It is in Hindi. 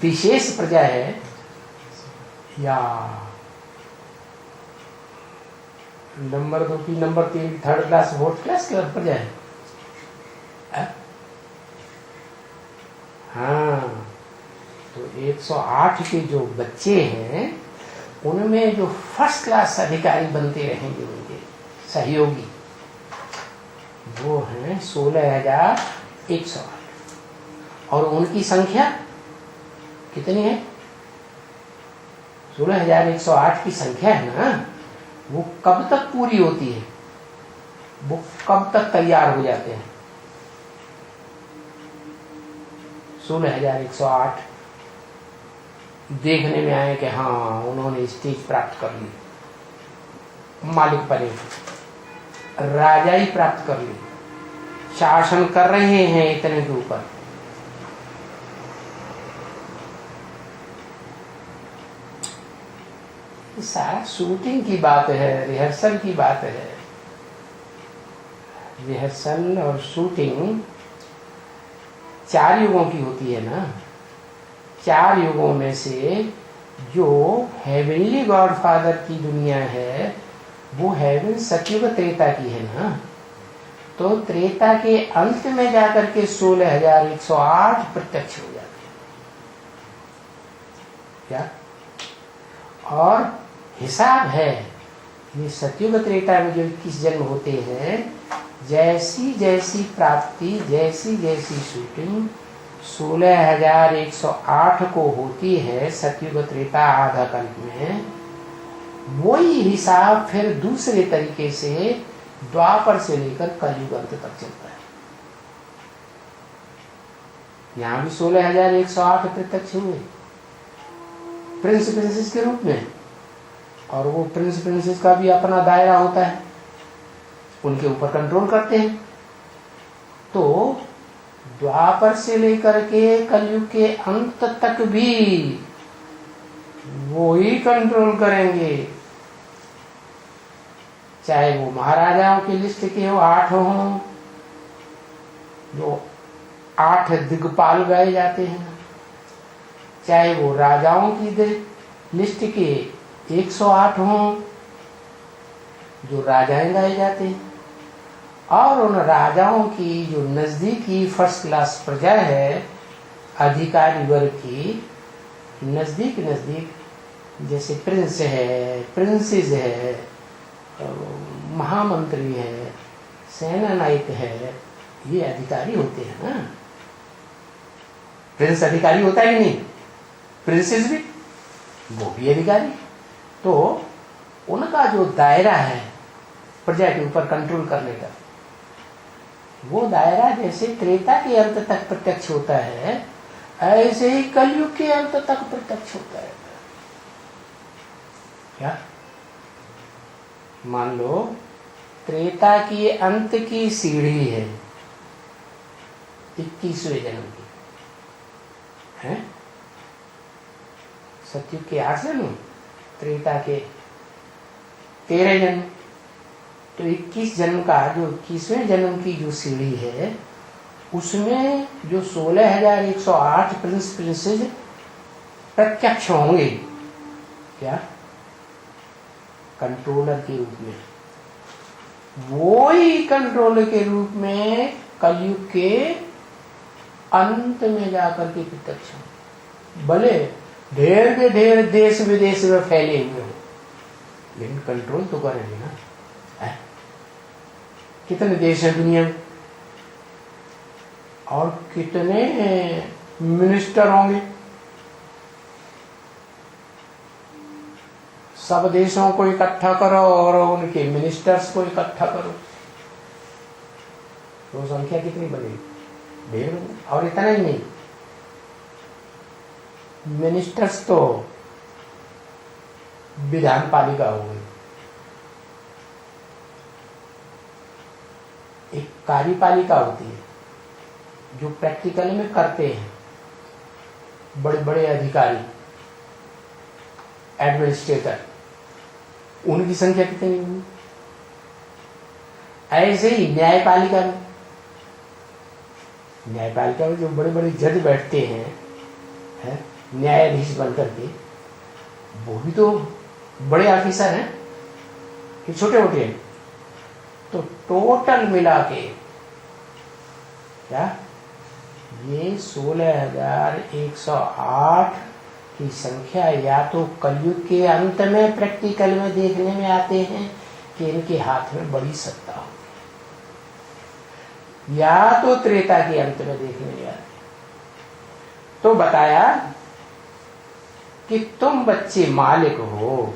विशेष प्रजा है या नंबर 2 की, नंबर 3 की, थर्ड क्लास, फोर्थ क्लास की प्रजा है? हाँ, तो 108 के जो बच्चे हैं उनमें जो फर्स्ट क्लास अधिकारी बनते रहेंगे उनके सहयोगी, वो हैं 16,108। और उनकी संख्या कितनी है? 16,108 की संख्या है ना, वो कब तक पूरी होती है? वो कब तक तैयार हो जाते हैं? 16,108 देखने में आए कि हाँ उन्होंने स्टेज प्राप्त कर ली, मालिक बने, राजाई प्राप्त कर ली, शासन कर रहे हैं इतने के ऊपर। सारा शूटिंग की बात है, रिहर्सल की बात है। रिहर्सल और शूटिंग 4 युगों की होती है ना। 4 युगों में से जो हेवनली गॉडफादर की दुनिया है वो हेवन सतयुग त्रेता की है ना। तो त्रेता के अंत में जाकर के 16,108 प्रत्यक्ष हो जाते हैं क्या? और हिसाब है, ये सतयुग त्रेता में जो 21 जन्म होते हैं, जैसी जैसी प्राप्ति, जैसी जैसी शूटिंग 16,108 को होती है सतयुग त्रेता आधा कल्प में, वही हिसाब फिर दूसरे तरीके से द्वापर से लेकर कलयुग अंत तक चलता है। यहां भी 16,108 प्रत्यक्ष हुए प्रिंस प्रिंसेस के रूप में, और वो प्रिंस प्रिंसेस का भी अपना दायरा होता है, उनके ऊपर कंट्रोल करते हैं। तो द्वापर से लेकर के कलयुग के अंत तक भी वो ही कंट्रोल करेंगे, चाहे वो महाराजाओं की लिस्ट के हो 8 हों, जो 8 दिग्पाल गाए जाते हैं, चाहे वो राजाओं की लिस्ट के 108 हों जो राजाएं गाए जाते हैं, और उन राजाओं की जो नजदीकी फर्स्ट क्लास प्रजा है अधिकारी वर्ग की, नजदीक नजदीक जैसे प्रिंस है, प्रिंसेस है, महामंत्री है, सेना नायक है, ये अधिकारी होते हैं ना। प्रिंस अधिकारी होता है कि नहीं? प्रिंसेस भी, वो भी अधिकारी। तो उनका जो दायरा है प्रजा के ऊपर कंट्रोल करने का, वो दायरा जैसे त्रेता के अंत तक प्रत्यक्ष होता है, ऐसे ही कलयुग के अंत तक प्रत्यक्ष होता है। क्या? मान लो त्रेता की अंत की सीढ़ी है 21वें जन्म की है, सतयुग के 8 जन्म, त्रेता के 13 जन्म, तो 21 जन्म का जो 21वें जन्म की जो सीढ़ी है उसमें जो 16,108 प्रिंस प्रिंसेस प्रत्यक्ष होंगे। क्या? कंट्रोलर के रूप में, वो ही कंट्रोलर के रूप में कलयुग के अंत में जाकर के प्रत्यक्ष होंगे। भले ढेर के ढेर देश विदेश में फैले हुए हो, लेकिन कंट्रोल तो करेंगे ना। कितने देश हैं दुनिया में, और कितने मिनिस्टर होंगे? सब देशों को इकट्ठा करो और उनके मिनिस्टर्स को इकट्ठा करो, तो संख्या कितनी बनेगी? ढेर। और इतना ही नहीं, मिनिस्टर्स तो विधान पालिका हो गई, एक कार्यपालिका होती है जो प्रैक्टिकल में करते हैं, बड़े बड़े अधिकारी, एडमिनिस्ट्रेटर, उनकी संख्या कितनी हुई? ऐसे ही न्यायपालिका में, न्यायपालिका में जो बड़े बड़े जज बैठते हैं, न्यायाधीश बनकर के, वो भी तो बड़े ऑफिसर हैं कि छोटे मोटे हैं। तो टोटल मिला के क्या ये 16,108 की संख्या या तो कलयुग के अंत में प्रैक्टिकल में देखने में आते हैं कि इनके हाथ में बड़ी सत्ता होगी, या तो त्रेता के अंत में देखने में आते हैं। तो बताया कि तुम बच्चे मालिक हो,